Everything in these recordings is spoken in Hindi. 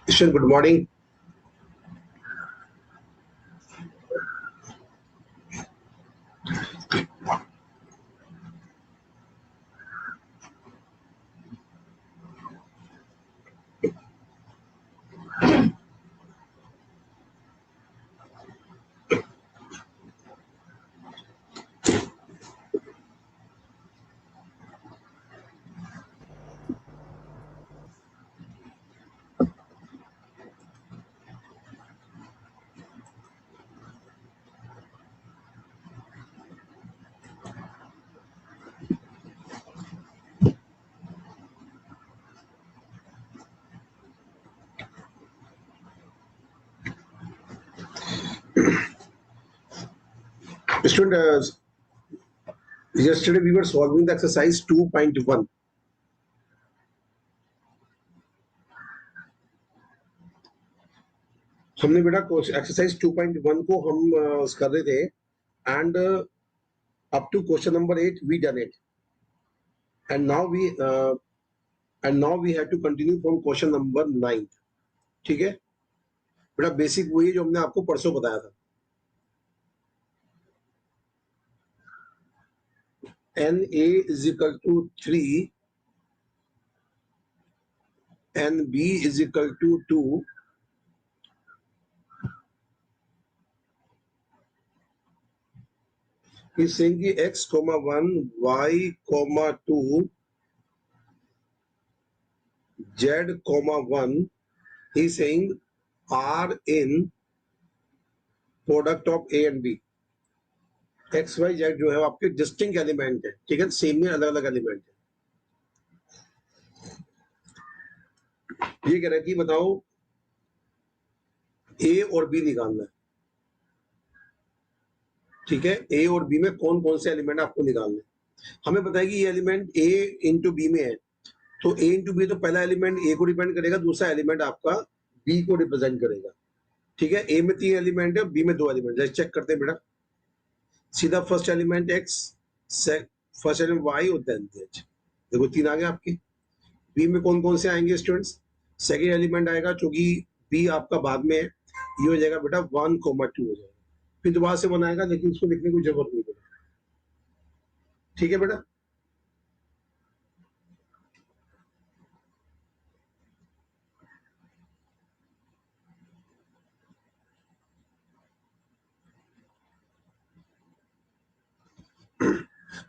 Christian, good morning. Student, yesterday we were solving the exercise 2.1. हमने बेटा एक्सरसाइज 2.1 को हम कर रहे थे and up to question number 8 we done it and now we have to continue from question number 9. ठीक है बेटा, बेसिक वही जो हमने आपको परसों बताया था. NA is equal to 3 NB is equal to 2. He's saying कि x, 1, y, 2, z, 1. He's saying are in product of A and B. X Y Z जो है आपके डिस्टिंक्ट एलिमेंट है. ठीक है, सेम में अलग अलग एलिमेंट है. ये कह रहे कि बताओ ए और बी निकालना है. ठीक है, ए और बी में कौन कौन से एलिमेंट आपको निकालने हैं. हमें पता है कि ये एलिमेंट ए इंटू बी में है, तो ए इंटू बी तो पहला एलिमेंट ए को डिपेंड करेगा, दूसरा एलिमेंट आपका बी को रिप्रेजेंट करेगा. ठीक है, ए में 3 एलिमेंट है, बी में 2 एलिमेंट है. चेक करते हैं बेटा. सीधा first element X, first element Y और देन जेड. देखो 3 आ गए आपके. बी में कौन कौन से आएंगे स्टूडेंट्स. सेकेंड एलिमेंट आएगा, क्योंकि बी आपका बाद में है, ये हो जाएगा बेटा 1, 2 हो जाएगा. फिर दोबारा से बनाएगा, लेकिन इसको लिखने की जरूरत नहीं पड़ेगी. ठीक है बेटा.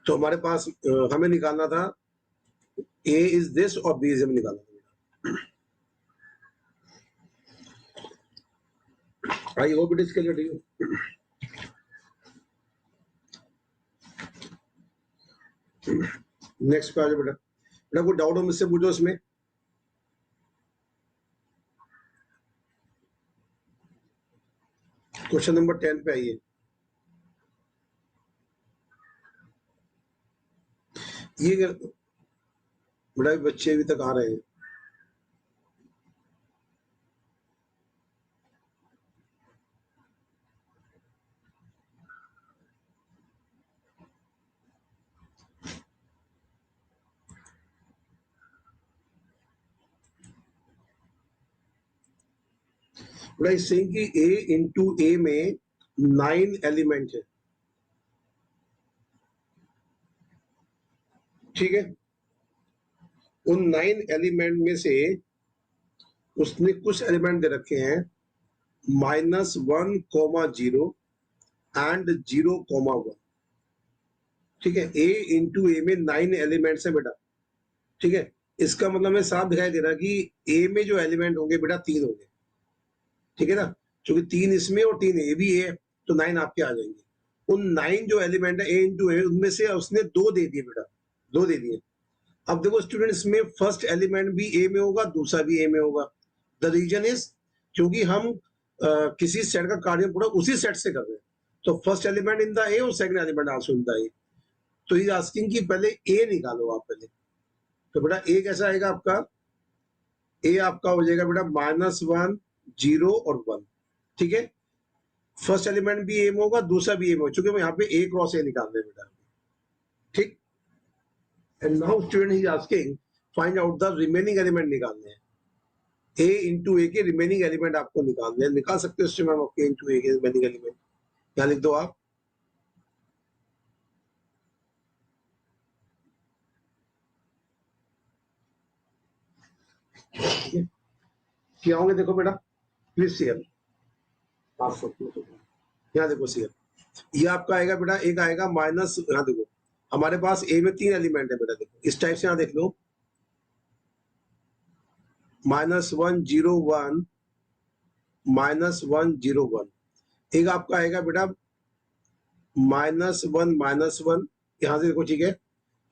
तो हमारे पास हमें निकालना था ए इज दिस और बी इज, हमें निकालना था. I hope it is clear to you. Next पे आ जाओ बेटा. बेटा कोई डाउट हो मुझसे पूछो इसमें. क्वेश्चन नंबर 10 पे आइए. ये बेटा बच्चे अभी तक आ रहे हैं. बेटा इस सेइंग कि ए इंटू ए में 9 एलिमेंट है. ठीक है, उन 9 एलिमेंट में से उसने कुछ एलिमेंट दे रखे हैं -1, 0 एंड 0, 1. ठीक है, ए इंटू ए में 9 एलिमेंट्स है बेटा. ठीक है, इसका मतलब है साफ दिखाई दे रहा कि ए में जो एलिमेंट होंगे बेटा 3 होंगे. ठीक है ना, क्योंकि 3 इसमें और 3 ए भी है, तो 9 आपके आ जाएंगे. उन 9 जो एलिमेंट है ए इंटू ए, उनमें से उसने 2 दे दिए बेटा, 2 दे दिए. अब देखो स्टूडेंट्स, में फर्स्ट एलिमेंट भी ए में होगा, दूसरा भी ए में होगा. द रीजन इज क्योंकि हम किसी सेट का कार्य पूरा उसी सेट से कर रहे हैं, तो first element in the A और second element also in the A. तो ये आस्किंग कि पहले ए निकालो आप पहले. तो बेटा ए कैसा आएगा आपका. ए आपका हो जाएगा बेटा -1, 0 और 1. ठीक है, फर्स्ट एलिमेंट भी ए में होगा, दूसरा भी ए में होगा, क्योंकि यहाँ पे ए क्रॉस ए निकालना है बेटा. ठीक. And now student he asking find out the remaining element निकालने हैं. ए इंटू ए के रिमेनिंग एलिमेंट आपको निकालने हैं, निकाल सकते हो इससे मैम आपके इंटू ए के रिमेनिंग एलिमेंट, क्या लिख दो आप, क्या होंगे देखो बेटा प्लीज सीएल, यहाँ देखो सीएल, ये आपका आएगा बेटा, एक आएगा माइनस, यहाँ देखो हमारे पास ए में 3 एलिमेंट है बेटा, देखो इस टाइप से यहाँ देख लो, -1 0 1 -1 0 1, एक आपका आएगा बेटा -1 -1, यहाँ से देखो ठीक है,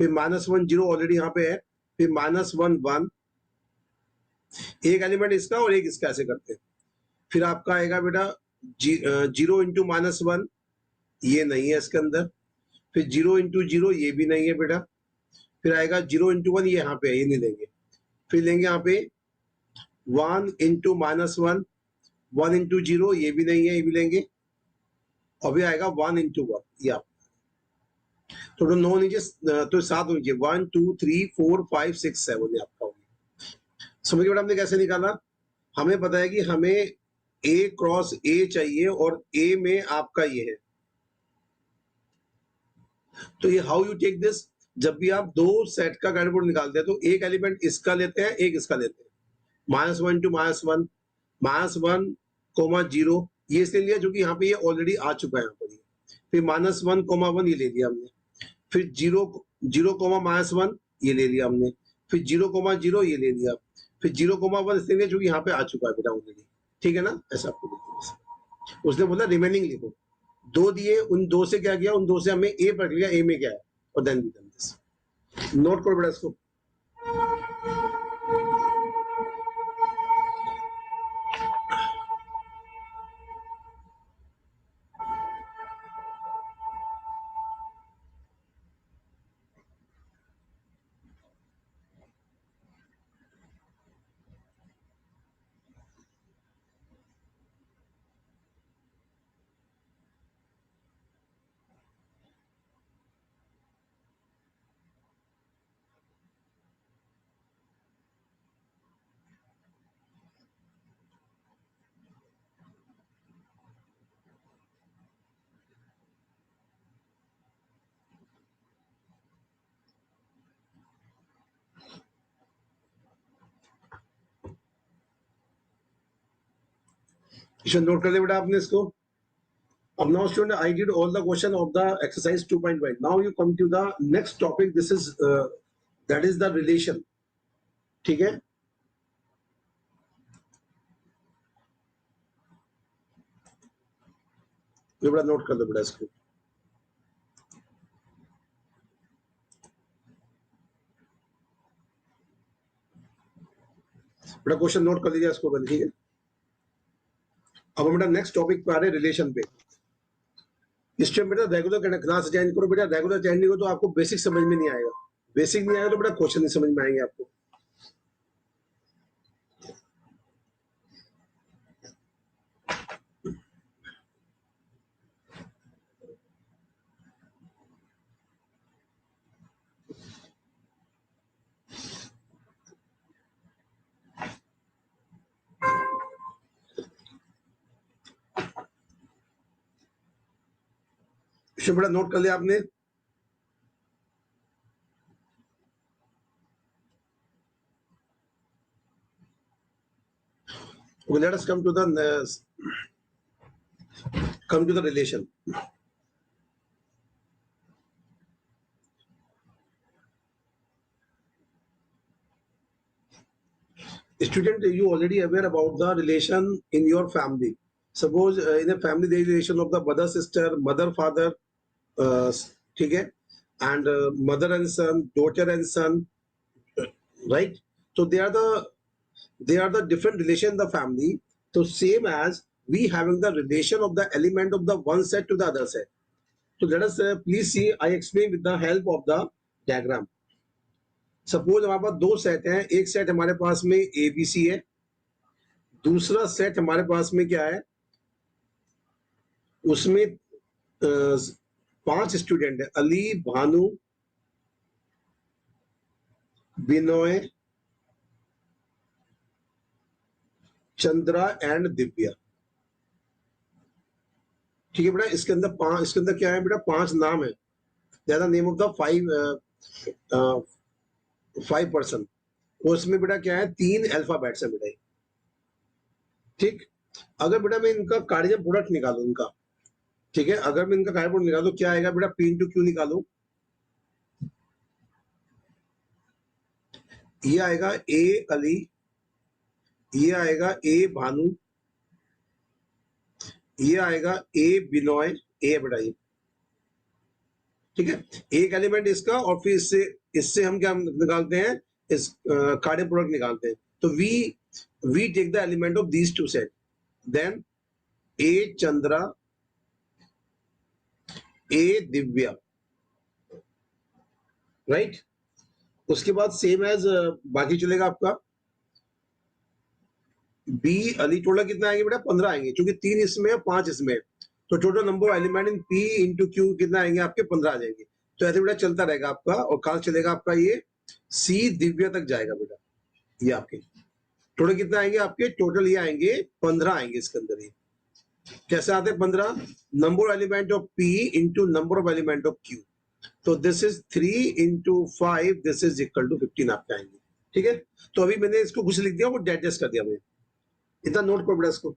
फिर -1 0 ऑलरेडी यहाँ पे है, फिर -1 1, एक एलिमेंट इसका और एक इसका, ऐसे करते हैं। फिर आपका आएगा बेटा 0 इंटू -1, ये नहीं है इसके अंदर, फिर 0 इंटू 0, ये भी नहीं है बेटा, फिर आएगा 0 इंटू 1, ये यहाँ पे है, ये नहीं लेंगे, फिर लेंगे यहाँ पे 1 इंटू -1, 1 इंटू 0, ये भी नहीं है, ये भी लेंगे, और भी आएगा 1 इंटू 1, ये आप तो 9 नीचे, तो 7 नीचे, 1 2 3 4 5 6 7 ये आपका हो गया। समझ गए बेटा हमने कैसे निकाला, हमें पता है कि हमें ए क्रॉस ए चाहिए और ए में आपका ये है, तो ये हाउ यू टेक दिस, जब भी आप दो सेट का कैंडिडेट निकालते हैं तो एक एलिमेंट इसका लेते हैं, एक इसका लेते हैं, -1 टू -1, -1 कोमा 0, ये इसलिए लिया क्योंकि यहाँ पे ये ऑलरेडी आ चुका है यहाँ पर, फिर -1 कोमा 1 ये ले लिया हमने, फिर 0 कोमा -1 ये ले लिया हमने, फिर 0 कोमा 0 ये ले लिया, फिर 0 कोमा 1 इसलिए लिया क्योंकि यहाँ पे आ चुका है बेटा ऑलरेडी, ठीक है ना, ऐसा आपको लिखो। उसने बोला रिमेनिंग लिखो, 2 दिए, उन 2 से क्या किया, उन 2 से हमें ए पढ़ लिया, ए में क्या है, और then we done this, note करो बेटा इसको। नोट कर लिया बेटा आपने इसको। अब now student, I did all the question of the exercise 2.1. Now you come to the next topic. This is that is the relation. ठीक है, ये बड़ा नोट कर दो बेटा इसको। बेटा क्वेश्चन नोट कर लीजिए इसको, ठीक है। अब हम बेटा नेक्स्ट टॉपिक पे आ रहे हैं, रिलेशन पे। इस टाइम बेटा रेगुलर क्लास अटेंड करो बेटा, रेगुलर अटेंड नहीं करो तो आपको बेसिक समझ में नहीं आएगा, बेसिक नहीं आएगा तो बेटा क्वेश्चन नहीं समझ में आएंगे आपको। इसे बेटा नोट कर लिया आपने। Okay, let us come to the relation. Student, you already aware about the relation in your family. Suppose in a family there is relation of the brother sister, mother father, ठीक है, and mother and son, daughter and son, right? So they are the different relation in the family. So same as we having the relation of the element of the one set to the other set. So let us please see, I explain with the help of the diagram. Suppose हमारे पास दो सेट हैं, एक सेट हमारे पास में ए बी सी है, दूसरा सेट हमारे पास में क्या है, उसमें 5 स्टूडेंट है, अली, भानु, बिनोय, चंद्रा एंड दिव्या। ठीक है बेटा, इसके अंदर क्या है बेटा, 5 नाम है, नेम ऑफ द 5 पर्सन। उसमें बेटा क्या है, 3 अल्फाबेट्स है बेटा। ठीक, अगर बेटा मैं इनका कार्डियल प्रोडक्ट निकालू इनका, ठीक है, अगर मैं इनका कार्डियल प्रोडक्ट निकालू, क्या आएगा बेटा, P into Q निकालू, ये आएगा ए अली, ये आएगा ए भानु, ये आएगा ए बिनोय, ए बेटा ये। ठीक है, एक एलिमेंट इसका, और फिर इससे हम क्या निकालते हैं, इस कार्डियल प्रोडक्ट निकालते हैं। तो we take the element of these two set, then A Chandra, A Divya, right. उसके बाद सेम एज बाकी चलेगा आपका, बी अली, टोटल कितना आएंगे बेटा, 15 आएंगे, क्योंकि 3 इसमें है 5 इसमें है, तो total number of element in P into Q कितना आएंगे आपके, 15 आ जाएंगे। तो ऐसे बेटा चलता रहेगा आपका, और कल चलेगा आपका ये सी दिव्या तक जाएगा बेटा। ये आपके टोटल कितना आएंगे आपके, टोटल ये आएंगे 15 आएंगे इसके अंदर। ये कैसे आते हैं 15, number element of P into number of element of Q. तो this is 3 into 5, this is equal to 15 आपके आएंगे। ठीक है, तो अभी मैंने इसको कुछ लिख दिया, वो डाइजेस्ट कर दिया मैंने, इतना नोट कर बेटा इसको।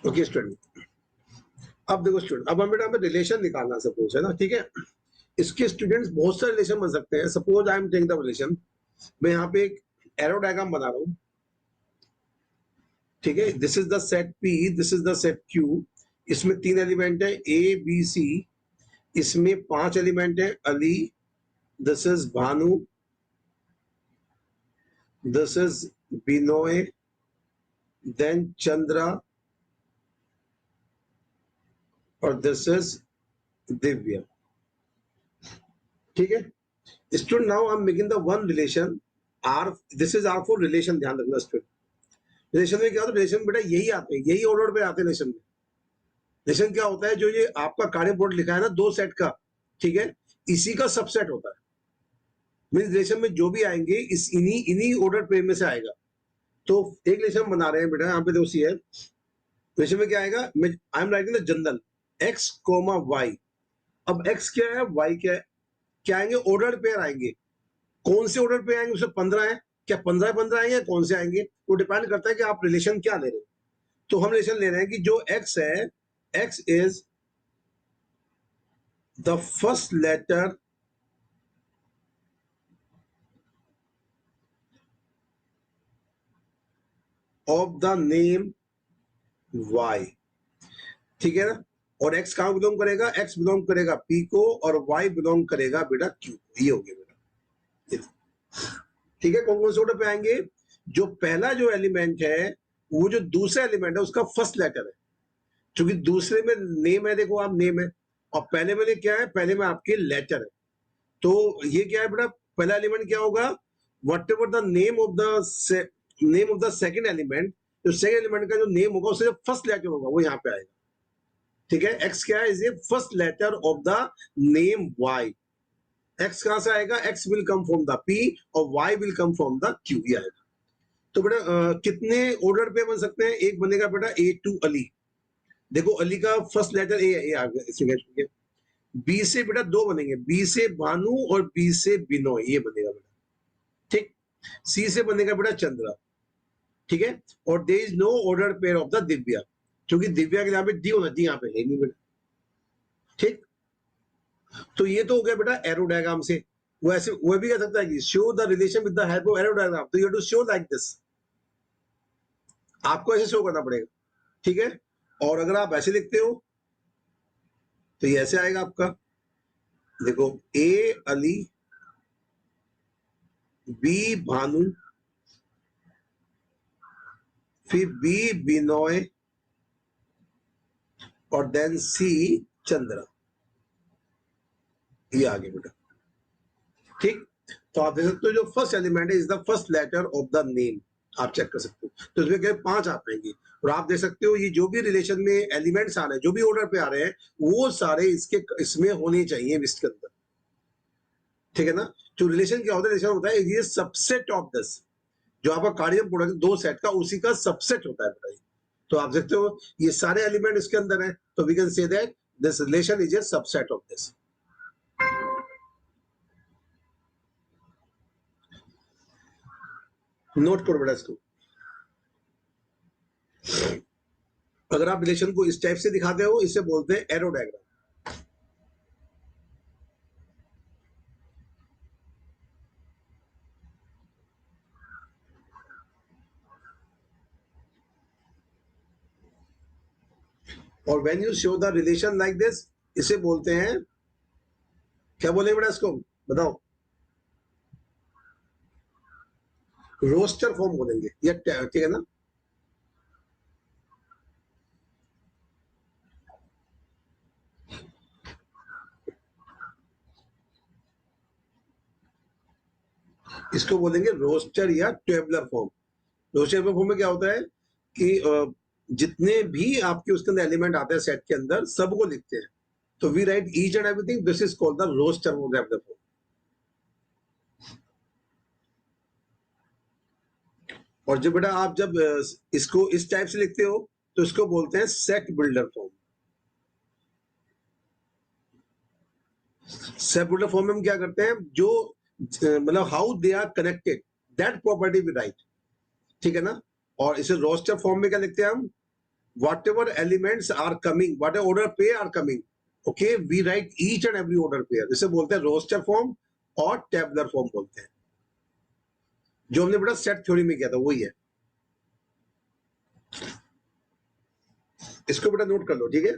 ओके स्टूडेंट, अब देखो स्टूडेंट, अब हम बेटा हमें रिलेशन निकालना सपोज है ना, ठीक है। इसके स्टूडेंट्स बहुत सारे रिलेशन बन सकते हैं। Suppose I am taking the relation, मैं यहाँ पे एक एरो डायग्राम बना रहा हूँ, ठीक है। This is the set P, this is the set Q, इसमें 3 एलिमेंट है ए बी सी, इसमें 5 एलिमेंट है Ali, this is Bhanu, this is Binoy, then Chandra, और दिस इज दिव्या। ठीक है student, now I am making the one relation R, this is R for relation, ध्यान रखना स्टूडेंट। रिलेशन में क्या होता है, रिलेशन बेटा यही आते हैं, यही ऑर्डर पे आते हैं रिलेशन में। रिलेशन क्या होता है, जो ये आपका कार्य बोर्ड लिखा है ना 2 सेट का, ठीक है, इसी का सबसेट होता है। मीन रिलेशन में जो भी आएंगे इस इन्हीं ऑर्डर पे में से आएगा। तो एक रिलेशन बना रहे हैं बेटा, यहाँ पे देखो सी है, रिलेशन में क्या आएगा, I am writing the general X comma Y. अब एक्स क्या है, वाई क्या है, क्या आएंगे, ऑर्डर पेयर आएंगे। कौन से ऑर्डर पे आएंगे, उसमें 15 है, क्या 15 आएंगे, कौन से आएंगे, वो डिपेंड करता है कि आप रिलेशन क्या ले रहे हो। तो हम रिलेशन ले रहे हैं कि जो x है, x is the first letter of the name y, ठीक है ना। और x कहां बिलोंग करेगा, x बिलोंग करेगा p को, और y बिलोंग करेगा बेटा q को। ये हो गया बेटा, ठीक है। कौन कौन से ऑर्डर पे आएंगे, जो पहला जो एलिमेंट है, वो जो दूसरा एलिमेंट है उसका फर्स्ट लेटर है, क्योंकि दूसरे में नेम है, देखो आप नेम है, और पहले में क्या है, पहले में आपके लेटर है। तो ये क्या है बेटा, पहला एलिमेंट क्या होगा, what ever the name of the second element, जो सेकेंड एलिमेंट का जो नेम होगा उससे जो फर्स्ट लेटर होगा वो यहाँ पे आएगा। ठीक है, एक्स क्या है, is A first letter of the name Y. X कहां से आएगा, X will come from the P, और Y will come from the Q, ये आएगा। तो बेटा कितने ऑर्डर पे बन सकते हैं, एक बनेगा बेटा ए टू अली, देखो अली का फर्स्ट लेटर ए आ गया। बी से बेटा 2 बनेंगे, बी से भानु और बी से बिनोय, ये बनेगा बेटा, ठीक। सी से बनेगा बेटा चंद्रा, ठीक है। और there is no order pair of the Divya, क्योंकि दिव्या के यहाँ पे डी होना चाहिए, यहाँ पे है नहीं बेटा, ठीक। तो ये तो हो गया बेटा एरो डायग्राम से। वैसे वो भी कह सकता है कि show the relation with the help of arrow diagram, तो you have to show like this, आपको ऐसे शो करना पड़ेगा, ठीक है। और अगर आप ऐसे लिखते हो तो ये ऐसे आएगा आपका, देखो ए अली, बी भानु, फिर बी बिनोय, और देन सी चंद्रा। ये आगे बेटा, ठीक। तो आप देख सकते हो जो फर्स्ट एलिमेंट है is the first letter of the name, आप चेक कर सकते हो। तो इसमें क्या 5 आ पाएंगे, और आप देख सकते हो ये जो भी रिलेशन में एलिमेंट्स आ रहे हैं, जो भी ऑर्डर पे आ रहे हैं, वो सारे इसमें होने चाहिए लिस्ट के अंदर, ठीक है ना। जो रिलेशन क्या होता है, रिलेशन होता है ये सबसेट ऑफ दिस, जो आपका कार्डियन प्रोडक्ट 2 सेट का उसी का सबसेट होता है बेटा। तो आप देखते हो ये सारे एलिमेंट इसके अंदर है, तो we can say that this relation is a subset of this. Note करो बेटा इसको। अगर आप रिलेशन को इस टाइप से दिखाते हो, इसे बोलते हैं एरो डायग्राम। और when you show the relation like this, इसे बोलते हैं, क्या बोलेंगे बेटा इसको बताओ? रोस्टर फॉर्म बोलेंगे, या ठीक है ना। इसको बोलेंगे रोस्टर या टेबुलर फॉर्म। रोस्टर फॉर्म में क्या होता है कि जितने भी आपके उसके अंदर एलिमेंट आते हैं सेट के अंदर, सबको लिखते हैं। तो we write each and everything, this is called the roster tabular form. और जब बेटा आप जब इसको इस टाइप से लिखते हो, तो इसको बोलते हैं set builder form. Set builder form में हम क्या करते हैं, जो मतलब how they are connected, that property we write, ठीक है ना। और इसे रोस्टर फॉर्म में क्या लिखते हैं हम, whatever elements are coming, whatever order pair are coming, okay, we write each and every order pair. इसे बोलते हैं रोस्टर फॉर्म और टेबुलर फॉर्म बोलते हैं। जो हमने बेटा सेट थ्योरी में किया था वही है। इसको बेटा नोट कर लो, ठीक है।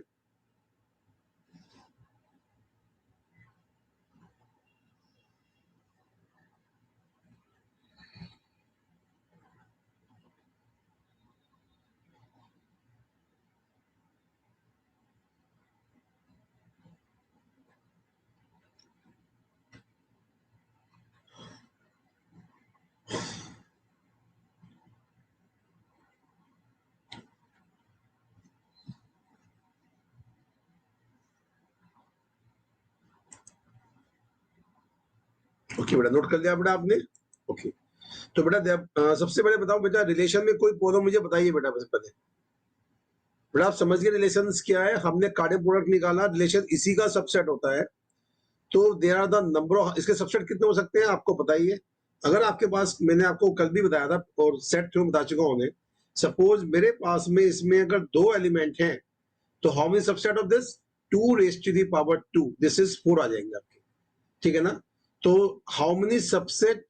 ओके बेटा, नोट कर लिया बेटा आपने। ओके, तो बेटा सबसे पहले बताओ बेटा, रिलेशन में कोई प्रॉब्लम मुझे बताइए बेटा। सबसे पहले बेटा आप समझ गए रिलेशन क्या है, हमने कार्डियक प्रोडक्ट निकाला, रिलेशन इसी का सबसेट होता है। तो there are the number of, इसके सबसेट कितने हो सकते हैं आपको पता ही है। अगर आपके पास, मैंने आपको कल भी बताया था और सेट थ्योरम बता चुका हूं, सपोज मेरे पास में इसमें अगर 2 एलिमेंट हैं, तो how many subset of this, 2 raise to the power 2, this is 4 आ जाएंगे आपके, ठीक है ना। तो how many subset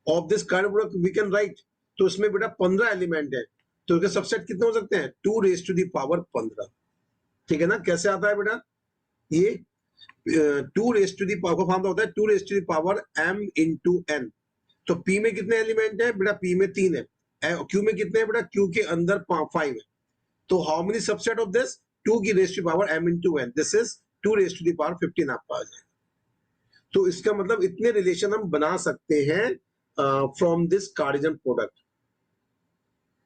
of this cardiac product we can write, तो इसमें बेटा 15 एलिमेंट है, तो इसके सबसेट कितने हो सकते हैं, 2 रेज़ टू द पावर 15, ठीक है ना। कैसे आता है बेटा, ये 2 raise to the power form होता है 2 raise to the power m into n। तो p में कितने एलिमेंट है बेटा, p में 3 है। q में कितने हैं बेटा, q के अंदर 5 है। तो how many subset of this, 2 की raise to power m into n, this is 2 raise to the power 15 आपका आ जाएगा। तो इसका मतलब इतने रिलेशन हम बना सकते हैं फ्रॉम दिस कार्डियन प्रोडक्ट,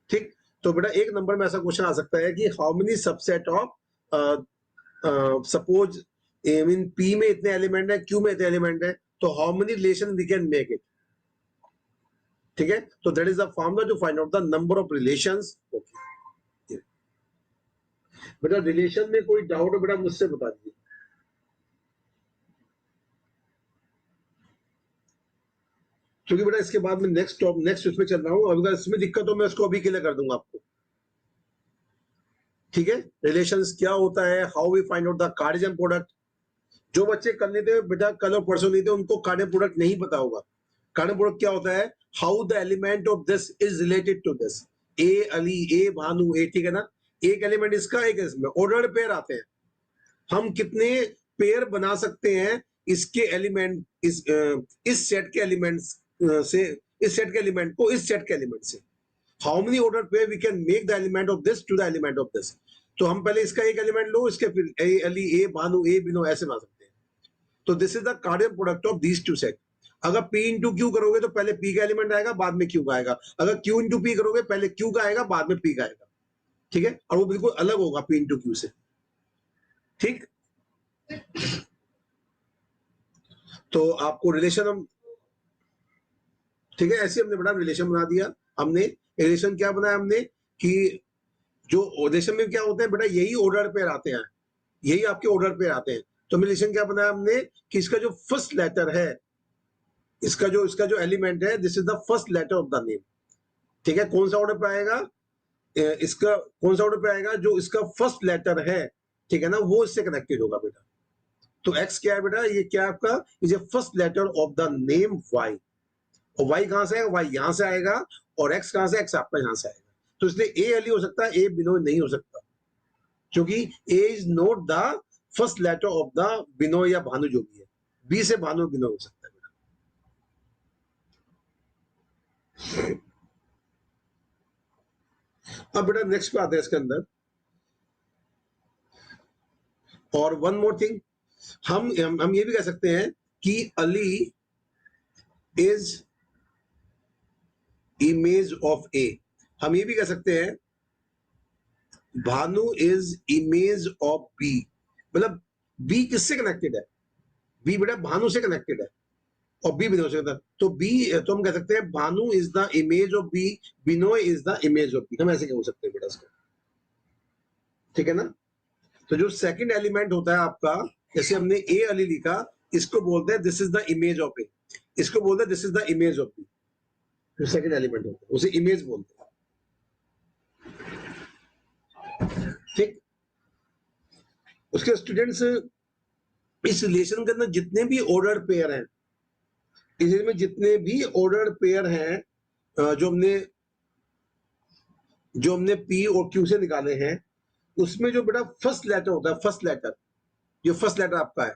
ठीक। तो बेटा एक नंबर में ऐसा क्वेश्चन आ सकता है कि how many subset of, suppose in P में इतने एलिमेंट है, Q में इतने एलिमेंट है, तो how many relation we can make it, ठीक है। तो that is the formula to find out the number of relations. Okay बेटा, रिलेशन में कोई डाउट है बेटा मुझसे बता दीजिए। क्योंकि बेटा इसके बाद में नेक्स्ट उसमें चल रहा हूँ, अगर इसमें दिक्कत हो मैं उसको अभी क्लियर कर दूंगा आपको, ठीक है। रिलेशंस क्या होता है, how we find out the Cartesian product. जो बच्चे कल नहीं थे बेटा, कल और परसों नहीं थे, उनको कार्डियन प्रोडक्ट नहीं पता होगा। कार्डियन प्रोडक्ट क्या होता है, how the element of this is related to this, A Ali, A Bhanu, A, ठीक है ना। एक एलिमेंट इसका, एक इसमें, ऑर्डर्ड पेयर आते हैं। हम कितने पेयर बना सकते हैं इसके एलिमेंट, इस सेट के एलिमेंट्स से, इस सेट के एलिमेंट को इस सेट के एलिमेंट से, how many order pair we can make the element of this to the element of this. तो हम पहले इसका एक एलिमेंट लो, इसके फिर ए अली, ए भानु, ए बिनो, ऐसे बना सकते हैं। तो this is the Cartesian product of these two set. अगर P इंटू क्यू करोगे तो पहले P का एलिमेंट आएगा, बाद में Q का आएगा। अगर Q इंटू P करोगे पहले Q का आएगा, बाद में P का आएगा। ठीक है, और वो बिल्कुल अलग होगा P इंटू Q से। ठीक, तो आपको रिलेशन हम, ठीक है, ऐसे हमने बड़ा रिलेशन बना दिया। हमने रिलेशन क्या बनाया हमने कि जो रिलेशन में क्या होते हैं बेटा, यही ऑर्डर पेयर आते हैं, यही आपके ऑर्डर पेयर आते हैं। तो रिलेशन क्या बनाया हमने कि इसका जो फर्स्ट लेटर है, इसका जो एलिमेंट है, this is the first letter of the name. ठीक है, कौन सा ऑर्डर पे आएगा, इसका कौन सा ऑर्डर पे आएगा, जो इसका फर्स्ट लेटर है, ठीक है ना, वो इससे कनेक्टेड होगा बेटा। तो एक्स क्या है बेटा, ये क्या है आपका, is A first letter of the name Y. और वाई कहां से आएगा, वाई यहां से आएगा, और एक्स कहां से, एक्स आपका यहां से आएगा। तो इसलिए ए अली हो सकता है, ए बिनोय नहीं हो सकता, क्योंकि A is not the first letter of the Binoy या भानु जो भी है। बी से भानु बिनोय हो सकता है बेटा। अब बेटा नेक्स्ट पे आते हैं इसके अंदर। और वन मोर थिंग, हम ये भी कह सकते हैं कि Ali is image of A. हम ये भी कह सकते हैं Bhanu is image of B. मतलब बी किससे कनेक्टेड है, बी बेटा भानु से कनेक्टेड है, और बी बिनोय से कनेक्टेड। तो बी, तो हम कह सकते हैं Bhanu is the image of B, Binoy is the image of B. हम ऐसे कह सकते हैं बेटा इसको। ठीक है ना। तो जो सेकंड एलिमेंट होता है आपका, जैसे हमने ए अली लिखा, इसको बोलते हैं this is the image of A, इसको बोलते हैं this is the image of B. जो सेकंड एलिमेंट होता है उसे इमेज बोलते हैं। ठीक, उसके स्टूडेंट्स, इस रिलेशन के अंदर जितने भी ऑर्डर पेयर हैं, इसमें जितने भी ऑर्डर पेयर हैं, जो हमने पी और क्यू से निकाले हैं, उसमें जो बेटा फर्स्ट लेटर होता है, फर्स्ट लेटर, जो फर्स्ट लेटर आपका है,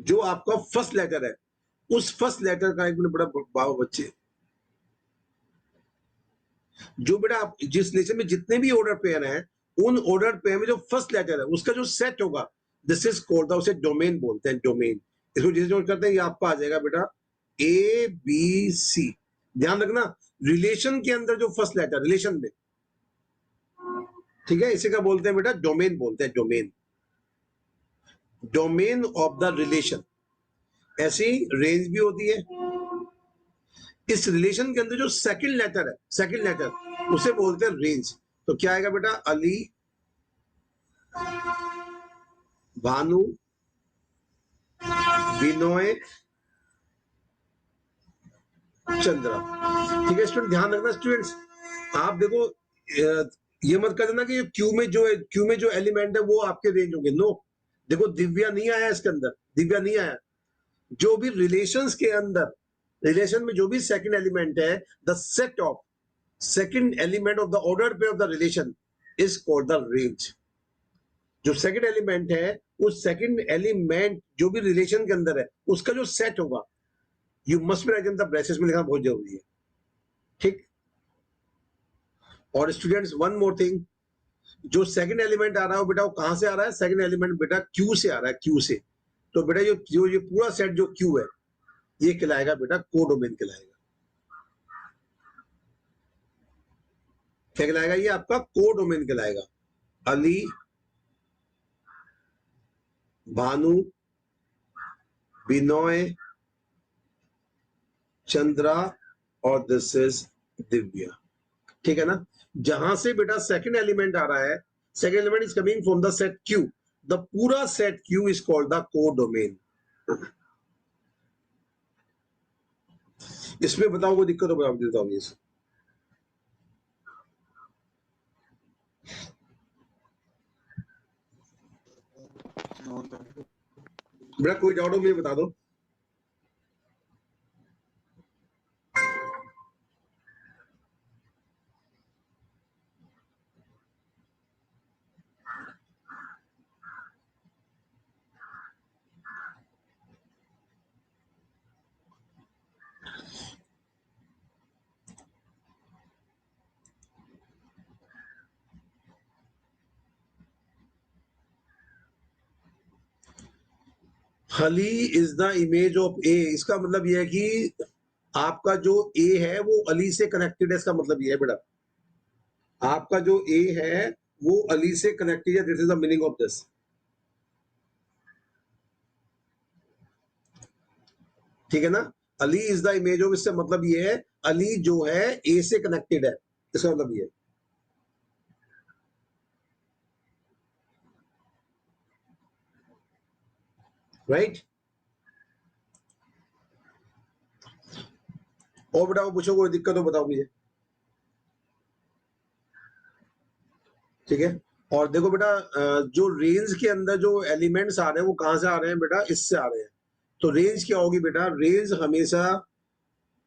जो आपका फर्स्ट लेटर है, उस फर्स्ट लेटर का एक मिनट बड़ा बाबा बच्चे, जो बेटा आप जिस रिलेशन में जितने भी ऑर्डर पेयर हैं, उन ऑर्डर पेयर में जो फर्स्ट लेटर है उसका जो सेट होगा, दिस इज कॉल्ड, उसे डोमेन बोलते हैं, डोमेन। इसको जिसे नोट करते हैं, ये आपका आ जाएगा बेटा ए बी सी। ध्यान रखना, रिलेशन के अंदर जो फर्स्ट लेटर, रिलेशन में, ठीक है, इसे क्या बोलते हैं बेटा, डोमेन बोलते हैं, domain, domain of the relation. ऐसी रेंज भी होती है। इस रिलेशन के अंदर जो सेकंड लेटर है, सेकंड लेटर, उसे बोलते हैं रेंज। तो क्या आएगा बेटा, अली, भानु, बिनोय, चंद्रा। ठीक है स्टूडेंट, ध्यान रखना स्टूडेंट्स, आप देखो, ये मत कर देना कि क्यू में जो एलिमेंट है वो आपके रेंज होंगे। नो, देखो दिव्या नहीं आया इसके अंदर, दिव्या नहीं आया। जो भी रिलेशंस के अंदर, रिलेशन में जो भी सेकंड एलिमेंट है, the set of second element of the order pair of the relation is called the range. जो सेकंड एलिमेंट है, उस सेकंड एलिमेंट जो भी रिलेशन के अंदर है, उसका जो सेट होगा, you must be right in the braces में लिखना बहुत जरूरी है। ठीक, और स्टूडेंट्स वन मोर थिंग, जो सेकंड एलिमेंट आ रहा है बेटा, वो कहां से आ रहा है, सेकंड एलिमेंट बेटा क्यू से आ रहा है, क्यू से। तो बेटा जो ये पूरा सेट जो क्यू है, ये कहलाएगा बेटा कोडोमेन कहलाएगा। क्या कहलाएगा, ये आपका कोडोमेन कहलाएगा। अली, भानु, बिनोय, चंद्रा, और दिस इज दिव्या। ठीक है ना। जहां से बेटा सेकंड एलिमेंट आ रहा है, second element is coming from the set Q, the पूरा set Q is called the codomain. इसमें बताओ कोई दिक्कत हो, मैं देता हूँ ये। बेटा कोई डाउट हो मुझे बता दो। Ali is the image of A, इसका मतलब ये है कि आपका जो ए है वो अली से कनेक्टेड है, इसका मतलब ये है बेटा, आपका जो ए है वो अली से कनेक्टेड है, this is the meaning of this. ठीक है ना, Ali is the image of, इससे मतलब ये है अली जो है ए से कनेक्टेड है, इसका मतलब ये है। राइट, और बताओ, पूछो, कोई दिक्कत हो बताओ मुझे। ठीक है, और देखो बेटा, जो रेंज के अंदर जो एलिमेंट्स आ रहे हैं वो कहां से आ रहे हैं बेटा, इससे आ रहे हैं। तो रेंज क्या होगी बेटा, रेंज हमेशा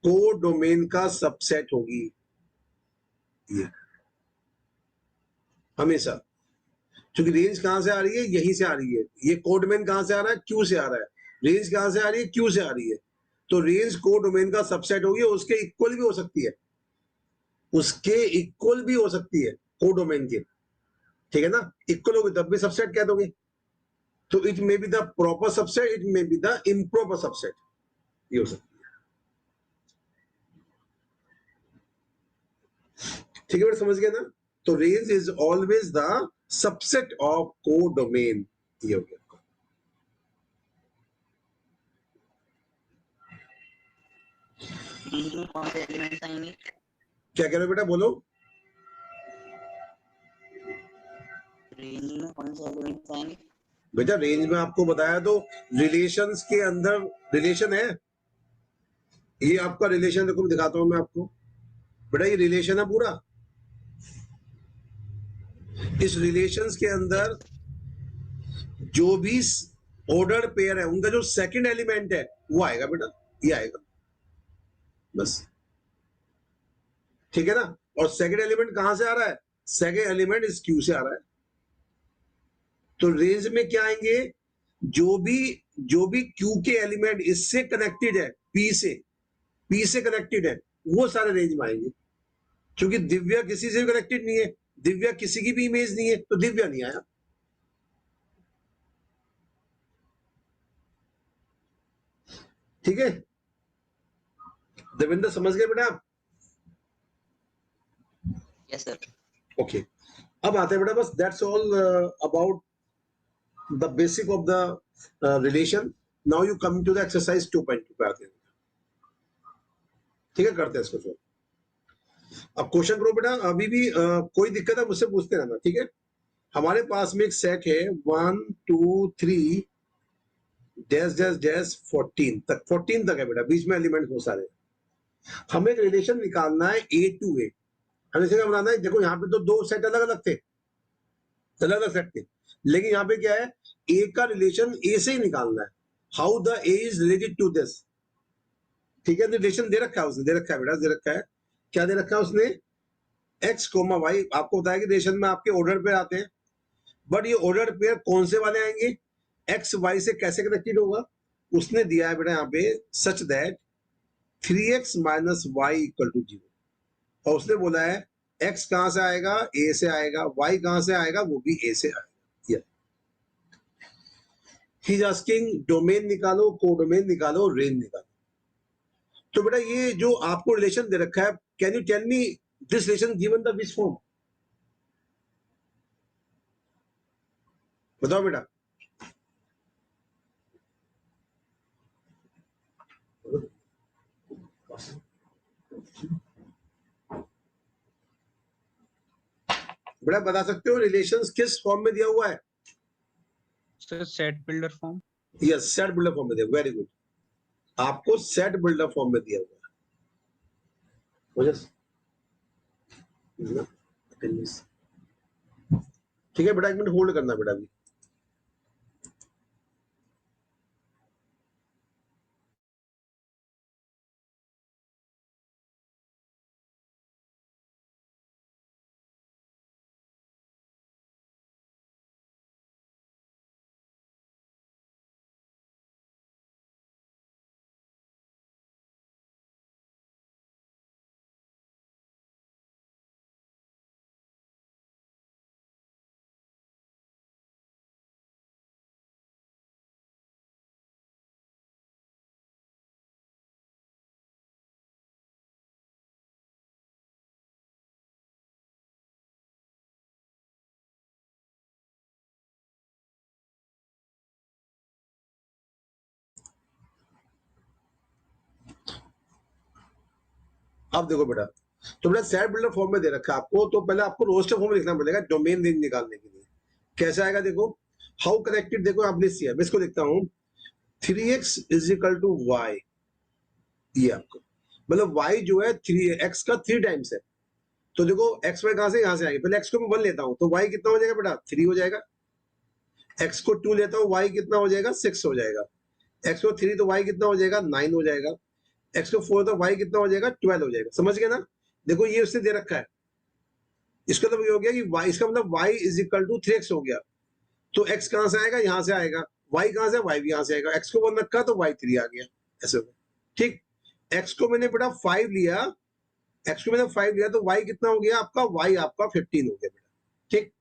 कोड डोमेन का सबसेट होगी, ये हमेशा, क्योंकि रेंज कहां से आ रही है, यहीं से आ रही है। ये कोड डोमेन कहां से आ रहा है, क्यू से आ रहा है। रेंज कहां से आ रही है, क्यू से आ रही है। तो रेंज कोड डोमेन का सबसेट होगी, उसके इक्वल भी हो सकती है, उसके इक्वल भी हो सकती है कोड डोमेन के। ठीक है ना, इक्वल होगी तब भी सबसेट कह दोगे। तो it may be the proper subset, it may be the improper subset, ये हो सकता है। ठीक है बेटा, समझ गया ना। तो range is always the subset of code domain, ये हो गया। रेंज में कौन से एलिमेंट्स आएंगे? क्या कह रहे हो बेटा, बोलो। रेंज में कौन से एलिमेंट्स आएंगे? बेटा रेंज में आपको बताया तो, रिलेशंस के अंदर रिलेशन है, ये आपका रिलेशन, देखो दिखाता हूं मैं आपको। बेटा ये रिलेशन है पूरा, इस रिलेशंस के अंदर जो भी ऑर्डर पेयर है उनका जो सेकंड एलिमेंट है वो आएगा बेटा, ये आएगा बस। ठीक है ना, और सेकंड एलिमेंट कहां से आ रहा है, सेकंड एलिमेंट इस क्यू से आ रहा है। तो रेंज में क्या आएंगे, जो भी क्यू के एलिमेंट इससे कनेक्टेड है, पी से कनेक्टेड है, वो सारे रेंज में आएंगे। क्योंकि दिव्या किसी से भी कनेक्टेड नहीं है, दिव्या किसी की भी इमेज नहीं है, तो दिव्या नहीं आया। ठीक है, देवेंद्र समझ गए बेटा आप? Yes sir. ओके, अब आते हैं बेटा, बस that's all about the basic of the relation. Now you come to the exercise 2.2 पे आते हैं। ठीक है, करते हैं इसको सॉल्व। अब क्वेश्चन करो बेटा, अभी भी कोई दिक्कत है मुझसे पूछते रहना, ठीक है। हमारे पास में एक सेट है 1 2 3 डैश डैश डैश 14 तक, 14 तक है बेटा, बीच में एलिमेंट हो सारे। हमें एक रिलेशन निकालना है ए टू ए। हमें इसे क्या बनाना है, देखो यहाँ पे तो दो सेट अलग अलग थे, अलग अलग सेट थे, लेकिन यहाँ पे क्या है, ए का रिलेशन ए से ही निकालना है। How the A is related to this. ठीक है, रिलेशन दे रखा है उसने, दे रखा है बेटा, दे रखा है। क्या दे रखा है उसने, एक्स कोमा वाई। आपको बताया कि रिलेशन में आपके ऑर्डर पे आते हैं, बट ये ऑर्डर पेयर कौन से वाले आएंगे, एक्स वाई से कैसे कनेक्टेड होगा। उसने दिया है बेटा यहाँ पे such that 3x minus Y equal to 0, और उसने बोला है x कहां से आएगा, a से आएगा, y कहां से आएगा, वो भी a से आएगा। ही इज आस्किंग डोमेन निकालो, कोडोमेन निकालो, रेंज निकालो। तो बेटा ये जो आपको रिलेशन दे रखा है, can you tell me this relation given the which form, बताओ बेटा। बेटा बता सकते हो रिलेशंस किस फॉर्म में दिया हुआ है? Sir set builder form. Yes, set builder form में दिया, वेरी गुड, आपको सेट बिल्डर फॉर्म में दिया हुआ है। ठीक है बेटा, एक मिनट होल्ड करना बेटा अभी। अब देखो बेटा, तो बेटा सेट बिल्डर फॉर्म में दे रखा है आपको, तो पहले आपको रोस्टर फॉर्म में लिखना पड़ेगा डोमेन रेंज निकालने के लिए। कैसे आएगा देखो, हाउ कनेक्टेड, देखो आपने मैं इसको लिखता हूँ 3x is equal to Y, ये आपको मतलब y जो है 3x का 3 टाइम्स है। तो देखो x y कहां से, यहां से आएगी, पहले x को मैं 1 लेता हूं तो y कितना हो जाएगा बेटा 3 हो जाएगा, x को 2 लेता हूं y कितना हो जाएगा 6 हो जाएगा, x को 3 तो y कितना हो जाएगा 9 हो जाएगा, x को 4 तो y कितना हो जाएगा 12 हो जाएगा। समझ गए ना, देखो ये उसने दे रखा है, इसका मतलब ये हो गया कि y, इसका मतलब y is equal to 3x हो गया। तो x कहां से आएगा, यहां से आएगा, y कहां से, y भी यहां से आएगा, x को 1 रखा तो y 3 आ गया, ऐसे हो गया। ठीक, x को मैंने बेटा 5 लिया, x को मैंने 5 लिया तो y कितना हो गया आपका, y आपका 15 हो गया बेटा। ठीक,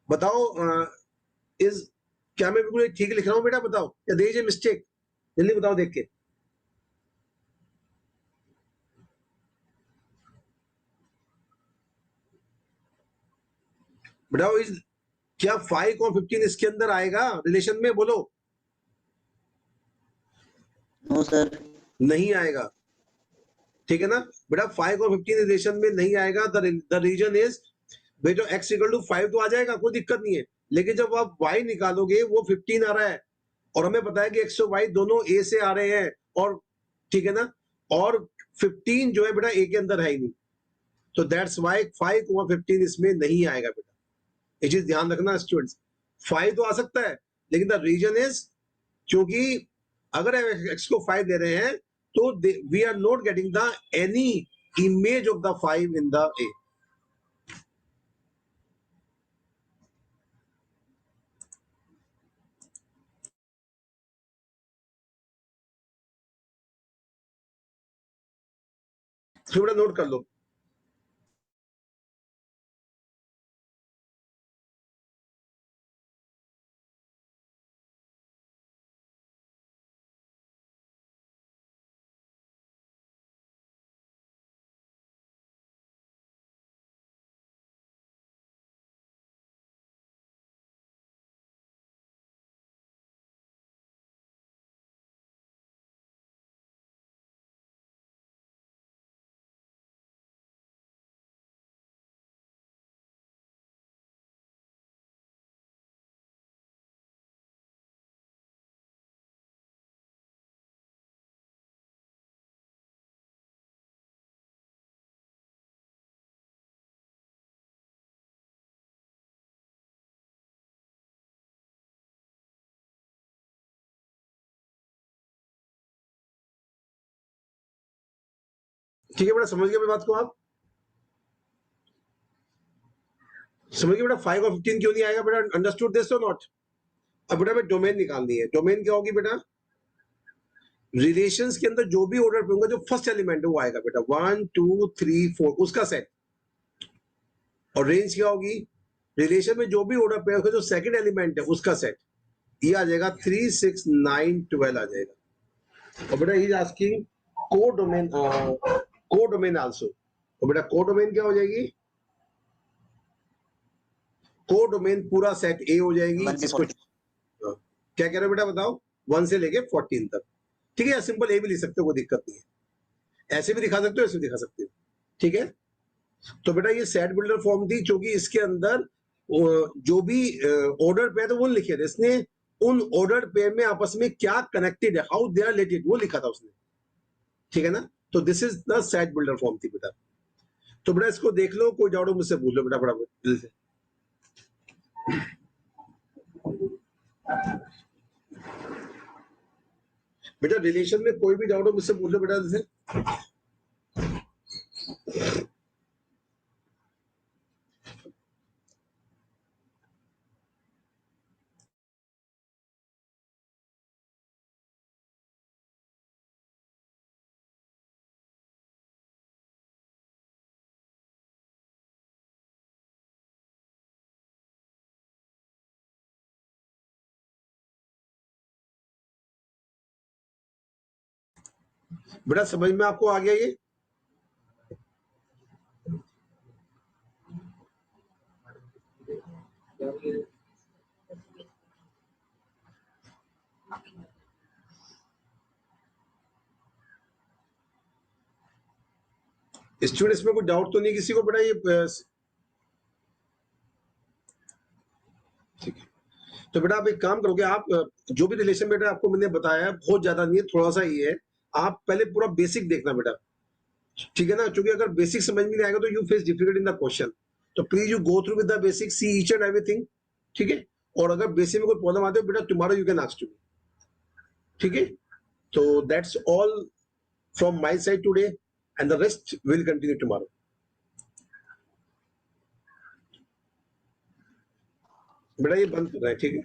बताओ इज, क्या मैं बिल्कुल ठीक लिख रहा हूं बेटा, बताओ या देयर इज ए मिस्टेक, जल्दी बताओ देख के। बताओ इज, क्या 5 और 15 इसके अंदर आएगा रिलेशन में, बोलो। No sir. नहीं आएगा, ठीक है ना बेटा, 5 और 15 रिलेशन में नहीं आएगा। द रीजन इज, बेटा x इक्वल टू 5 तो आ जाएगा, कोई दिक्कत नहीं है, लेकिन जब आप y निकालोगे वो 15 आ रहा है, और हमें पता है कि x और y दोनों a से आ रहे हैं, और ठीक है ना, और 15 जो है बेटा a के अंदर है ही नहीं, तो दैट्स वाई 5 और 15 इसमें नहीं आएगा बेटा। ये चीज ध्यान रखना स्टूडेंट्स, 5 तो आ सकता है, लेकिन द रीजन इज, क्योंकि अगर x को 5 दे रहे हैं तो we are not getting the any image of the 5 in the a। थोड़ा नोट कर लो। ठीक है बेटा, समझ गए मेरी बात को आप, समझ गए बेटा 5 और 15 क्यों नहीं आएगा बेटा, अंडरस्टूड दिस और नॉट। अब बेटा मैं डोमेन निकालनी है, डोमेन क्या होगी बेटा, रिलेशंस के अंदर जो भी ऑर्डर पे होगा, जो फर्स्ट एलिमेंट है वो आएगा बेटा, 1 2 3 4 उसका सेट, और रेंज क्या होगी, रिलेशन में जो भी ऑर्डर पे होगा जो सेकंड एलिमेंट है उसका सेट, ये आ जाएगा 3 6 9 12 आ जाएगा। और बेटा ही आस्किंग को डोमेन आल्सो, तो बेटा को डोमेन क्या हो जाएगी, को डोमेन पूरा सेट ए हो जाएगी, 1 से इसको 14। क्या कह रहे हो बेटा बताओ, 1 से लेके 14 तक। ठीक है, सिंपल ए भी लिख सकते हो, कोई दिक्कत नहीं है, ऐसे भी दिखा सकते हो, ऐसे भी दिखा सकते हो। ठीक है, तो बेटा ये सेट बिल्डर फॉर्म थी, क्योंकि इसके अंदर जो भी ऑर्डर पेयर तो वो लिखे थे इसने, उन ऑर्डर पेयर में आपस में क्या कनेक्टेड है, हाउ दे आर रिलेटेड, वो लिखा था उसने। ठीक है ना, तो this is the set builder form थी बेटा। तो बेटा इसको देख लो, कोई डाउट हो मुझसे पूछ लो बेटा फटाफट दिल से। बेटा रिलेशन में कोई भी डाउट हो मुझसे पूछ लो बेटा दिल से। बेटा समझ में आपको आ गया ये, स्टूडेंट्स में कोई डाउट तो नहीं किसी को बेटा? ये ठीक है, तो बेटा आप एक काम करोगे, आप जो भी रिलेशन बेटा आपको मैंने बताया बहुत ज्यादा नहीं है, थोड़ा सा ही है, आप पहले पूरा बेसिक देखना बेटा, ठीक है ना? क्योंकि अगर बेसिक समझ में नहीं आएगा तो you face difficult in the question, तो please you go through with the basic, see each and everything, ठीक है? और अगर बेसिक में कोई प्रॉब्लम आती है बेटा tomorrow you can ask to me, ठीक है? तो that's all from my side today and the rest will continue tomorrow. बेटा ये बंद कर रहा है, ठीक है?